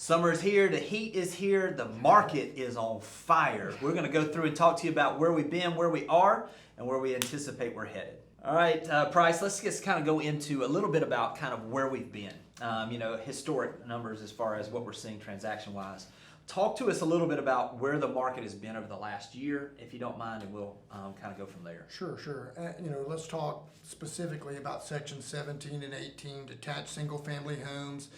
Summer is here, the heat is here, the market is on fire. We're going to go through and talk to you about where we've been, where we are, and where we anticipate we're headed. All right, Price, let's just kind of go into a little bit about kind of where we've been. Historic numbers as far as what we're seeing transaction-wise. Talk to us a little bit about where the market has been over the last year, if you don't mind, and we'll kind of go from there. Sure. Let's talk specifically about Section 17 and 18, detached single-family homes.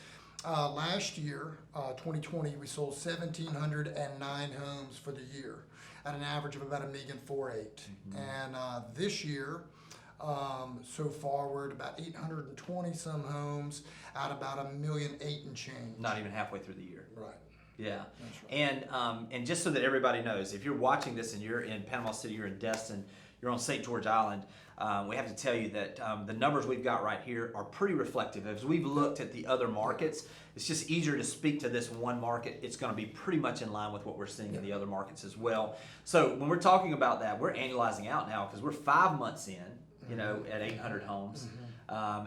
Last year, 2020, we sold 1,709 homes for the year at an average of about $1,480,000. Mm-hmm. And this year, so far, we're at about 820 some homes at about $1,000,008 and change. Not even halfway through the year. Right. Yeah, that's right. And just so that everybody knows, if you're watching this and you're in Panama City, you're in Destin, you're on St. George Island, we have to tell you that the numbers we've got right here are pretty reflective. As we've looked at the other markets, it's just easier to speak to this one market. It's going to be pretty much in line with what we're seeing in the other markets as well. So when we're talking about that, we're annualizing out now because we're 5 months in, at 800 homes. Mm-hmm.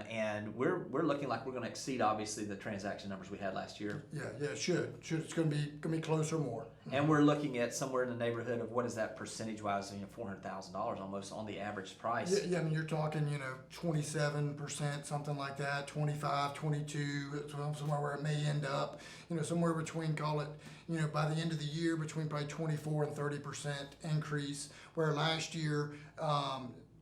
And we're looking like we're going to exceed, obviously, the transaction numbers we had last year. Yeah, it should. It's going to be closer more. Mm-hmm. And we're looking at somewhere in the neighborhood of, what is that percentage-wise, $400,000 almost on the average price. Yeah, I mean, you're talking, 27%, something like that, 25, 22, somewhere where it may end up, somewhere between, call it, by the end of the year, between probably 24 and 30% increase, where last year,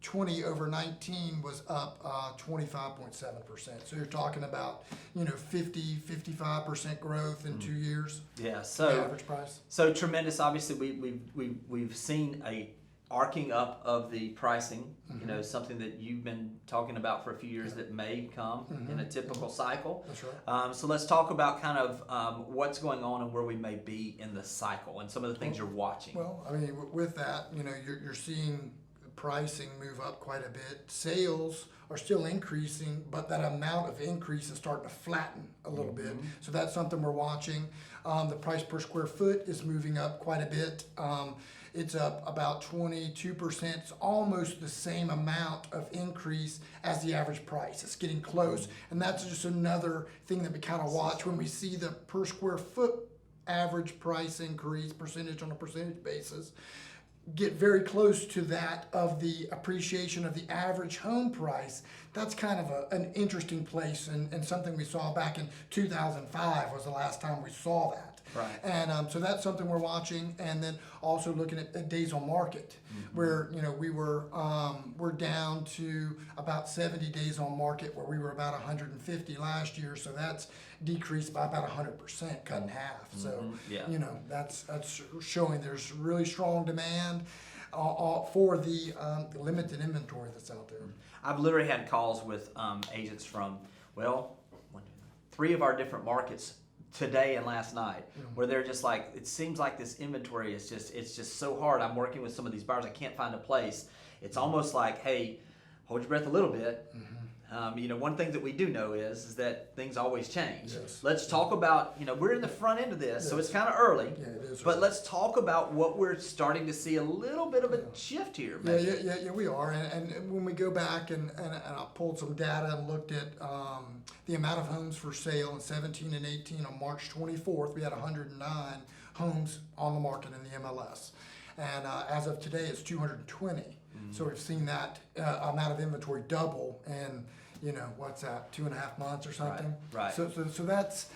20 over 19 was up 25.7%. So you're talking about 55% growth in 2 years. Yeah, so the average price. So tremendous. Obviously, we've seen a arcing up of the pricing. Mm-hmm. Something that you've been talking about for a few years that may come in a typical cycle. That's right. So let's talk about kind of what's going on and where we may be in the cycle and some of the things you're watching. Well, I mean, with that, you're seeing pricing move up quite a bit. Sales are still increasing, but that amount of increase is starting to flatten a little bit. So that's something we're watching. The price per square foot is moving up quite a bit. It's up about 22%. It's almost the same amount of increase as the average price. It's getting close. And that's just another thing that we kind of watch when we see the per square foot average price increase percentage on a percentage basis get very close to that of the appreciation of the average home price. That's kind of an interesting place and something we saw back in 2005 was the last time we saw that. Right. And so that's something we're watching, and then also looking at days on market, where we're down to about 70 days on market, where we were about 150 last year. So that's decreased by about 100%, cut in half. So that's showing there's really strong demand for the limited inventory that's out there. I've literally had calls with agents from 3 of our different markets today and last night, where they're just like, it seems like this inventory is just so hard. I'm working with some of these buyers, I can't find a place. It's almost like, hey, hold your breath a little bit. One thing that we do know is that things always change. Yes. Let's talk about, we're in the front end of this, so it's kind of early. Yeah, it is. But let's talk about what we're starting to see a little bit of a shift here. Yeah, we are. And when we go back and I pulled some data and looked at the amount of homes for sale in 17 and 18 on March 24th, we had 109 homes on the market in the MLS. And as of today, it's 220. So we've seen that amount of inventory double in, what's that, 2.5 months or something? Right. So that's,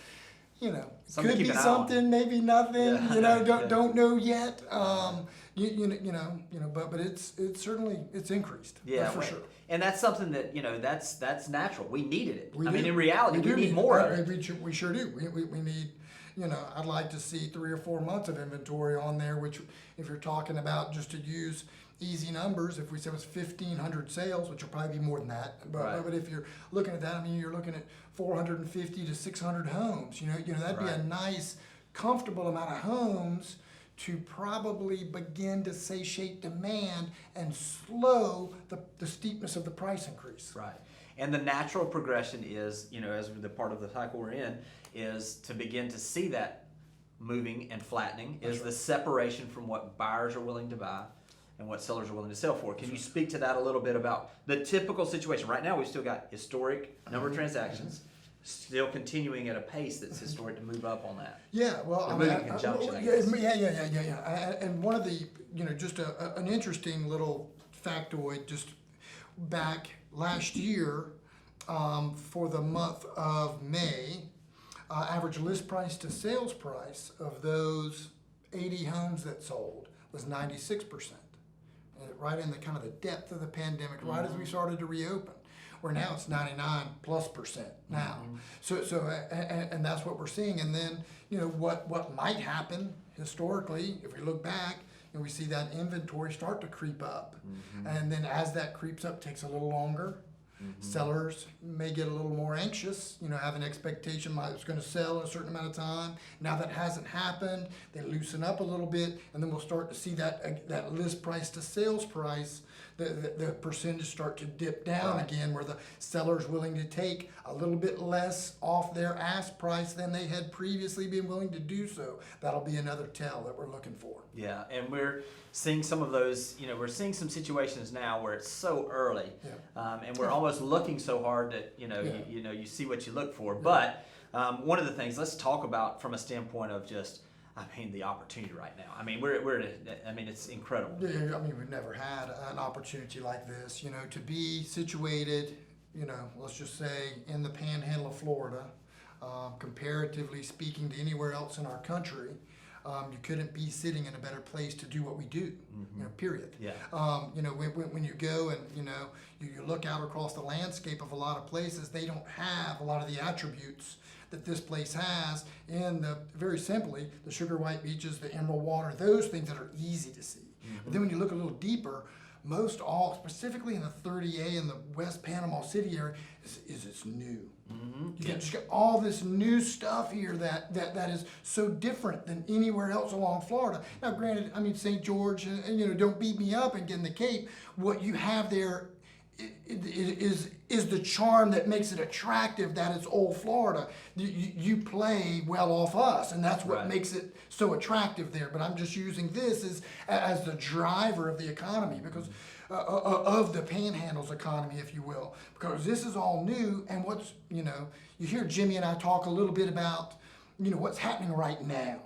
Something could to be keep an eye something, maybe nothing. Yeah. Don't know yet. But it's certainly increased. Yeah, for sure. And that's something that that's natural. We needed it. We mean, in reality, we need it. more of it. We sure do. We need. I'd like to see 3 or 4 months of inventory on there. Which, if you're talking about, just to use easy numbers, if we say it was 1,500 sales, which will probably be more than that. But if you're looking at that, I mean, you're looking at 450 to 600 homes. That'd be a nice, comfortable amount of homes to probably begin to satiate demand and slow the steepness of the price increase. Right. And the natural progression is, as the part of the cycle we're in, is to begin to see that moving and flattening, is the separation from what buyers are willing to buy and what sellers are willing to sell for. Can you speak to that a little bit about the typical situation? Right now, we've still got historic number of transactions. still continuing at a pace that's historic to move up on that. Yeah, well, Or moving conjunction, I yeah, guess. And one of the, just an interesting little factoid, just back last year, for the month of May, average list price to sales price of those 80 homes that sold was 96%. Right in the kind of the depth of the pandemic, right as we started to reopen. Where now it's 99+% now. And that's what we're seeing. And then, what might happen historically, if we look back, we see that inventory start to creep up. And then as that creeps up, takes a little longer. Sellers may get a little more anxious, have an expectation it's going to sell in a certain amount of time. Now that hasn't happened, they loosen up a little bit, and then we'll start to see that list price to sales price, the percentage start to dip down again, where the seller's willing to take a little bit less off their ask price than they had previously been willing to do so. That'll be another tell that we're looking for. Yeah, and we're seeing some of those, we're seeing some situations now where it's so early, and we're almost looking so hard that, you see what you look for. But one of the things, let's talk about from a standpoint of just, the opportunity right now. It's incredible. Yeah, we've never had an opportunity like this, to be situated, let's just say in the panhandle of Florida, comparatively speaking to anywhere else in our country. You couldn't be sitting in a better place to do what we do, period. Yeah. When you go and, you look out across the landscape of a lot of places, they don't have a lot of the attributes that this place has in very simply, the sugar white beaches, the emerald water, those things that are easy to see. But then when you look a little deeper, specifically in the 30A and the West Panama City area, is it's new. You just got all this new stuff here that is so different than anywhere else along Florida. Now, granted, St. George, and don't beat me up and get in the Cape. What you have there is the charm that makes it attractive. That it's old Florida. You play well off us, and that's what makes it so attractive there. But I'm just using this as the driver of the economy, because of the Panhandle's economy, if you will, because this is all new. And what's you hear Jimmy and I talk a little bit about what's happening right now,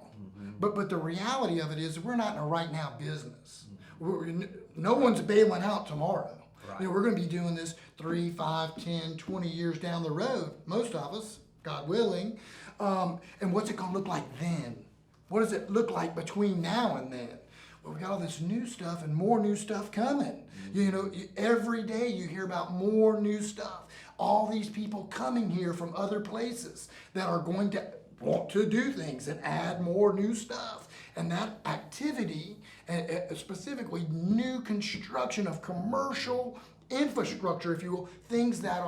but the reality of it is we're not in a right now business. No one's bailing out tomorrow. Right. We're going to be doing this 3, 5, 10, 20 years down the road, most of us, God willing. And what's it going to look like then? What does it look like between now and then? Well, we got all this new stuff and more new stuff coming. Every day you hear about more new stuff. All these people coming here from other places that are going to want to do things and add more new stuff. And that activity, specifically new construction of commercial infrastructure, if you will, things that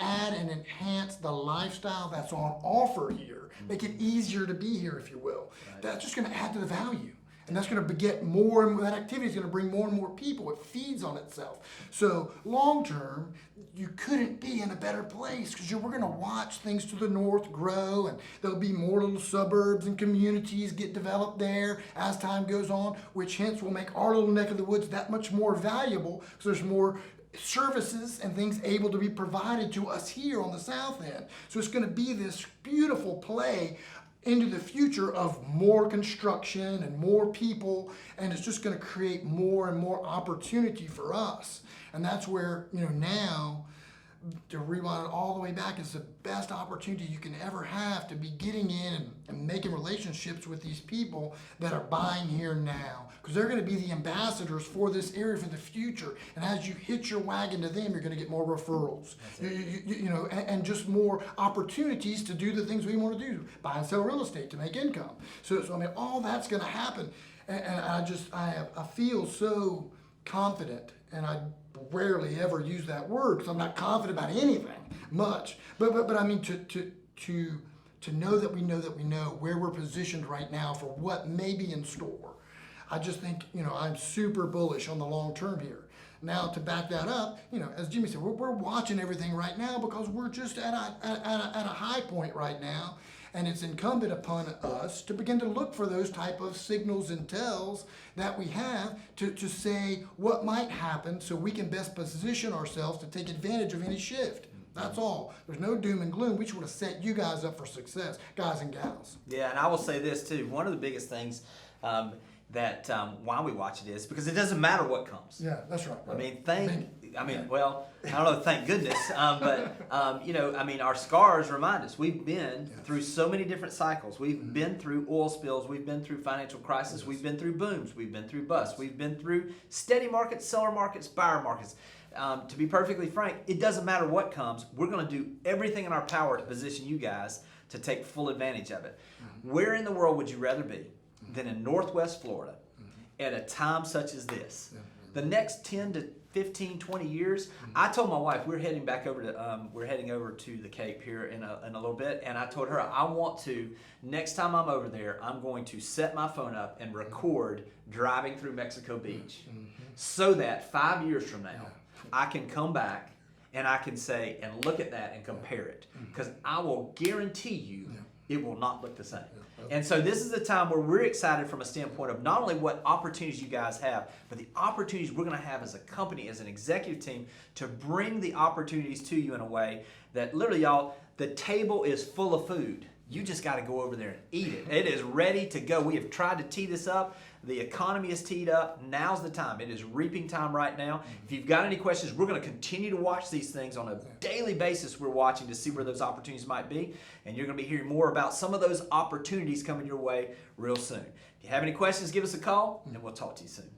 add and enhance the lifestyle that's on offer here, make it easier to be here, if you will. That's just going to add to the value. And that's going to beget more, and that activity is going to bring more and more people. It feeds on itself. So long term, you couldn't be in a better place, because we're going to watch things to the north grow, and there'll be more little suburbs and communities get developed there as time goes on, which hence will make our little neck of the woods that much more valuable, because there's more services and things able to be provided to us here on the south end. So it's going to be this beautiful play into the future of more construction and more people, and it's just going to create more and more opportunity for us. And that's where, now, to rewind it all the way back, is the best opportunity you can ever have to be getting in and making relationships with these people that are buying here now, because they're going to be the ambassadors for this area for the future. And as you hitch your wagon to them, you're going to get more referrals, and just more opportunities to do the things we want to do, buy and sell real estate to make income. So all that's going to happen, and I feel so confident, and I rarely ever use that word because I'm not confident about anything much. But to know that we know where we're positioned right now for what may be in store. I just think I'm super bullish on the long term here. Now, to back that up, as Jimmy said, we're watching everything right now because we're just at a high point right now. And it's incumbent upon us to begin to look for those type of signals and tells that we have to say what might happen, so we can best position ourselves to take advantage of any shift. That's all. There's no doom and gloom. We just want to set you guys up for success, guys and gals. Yeah, and I will say this too. One of the biggest things that why we watch it is because it doesn't matter what comes. Yeah, that's right. I mean, well, I don't know, thank goodness, but you know, I mean, our scars remind us we've been through so many different cycles. We've been through oil spills, we've been through financial crisis, we've been through booms, we've been through busts, we've been through steady markets, seller markets, buyer markets. To be perfectly frank, it doesn't matter what comes. We're going to do everything in our power to position you guys to take full advantage of it. Where in the world would you rather be than in Northwest Florida at a time such as this? The next 10 to 15, 20 years, I told my wife we're heading over to the Cape here in a little bit, and I told her I want to, next time I'm over there, I'm going to set my phone up and record driving through Mexico Beach so that 5 years from now, I can come back and I can say and look at that and compare it, because I will guarantee you it will not look the same. And so this is a time where we're excited from a standpoint of not only what opportunities you guys have, but the opportunities we're going to have as a company, as an executive team, to bring the opportunities to you in a way that literally, y'all, the table is full of food. You just got to go over there and eat it. It is ready to go. We have tried to tee this up. The economy is teed up. Now's the time. It is reaping time right now. If you've got any questions, we're going to continue to watch these things on a daily basis. We're watching to see where those opportunities might be. And you're going to be hearing more about some of those opportunities coming your way real soon. If you have any questions, give us a call, and we'll talk to you soon.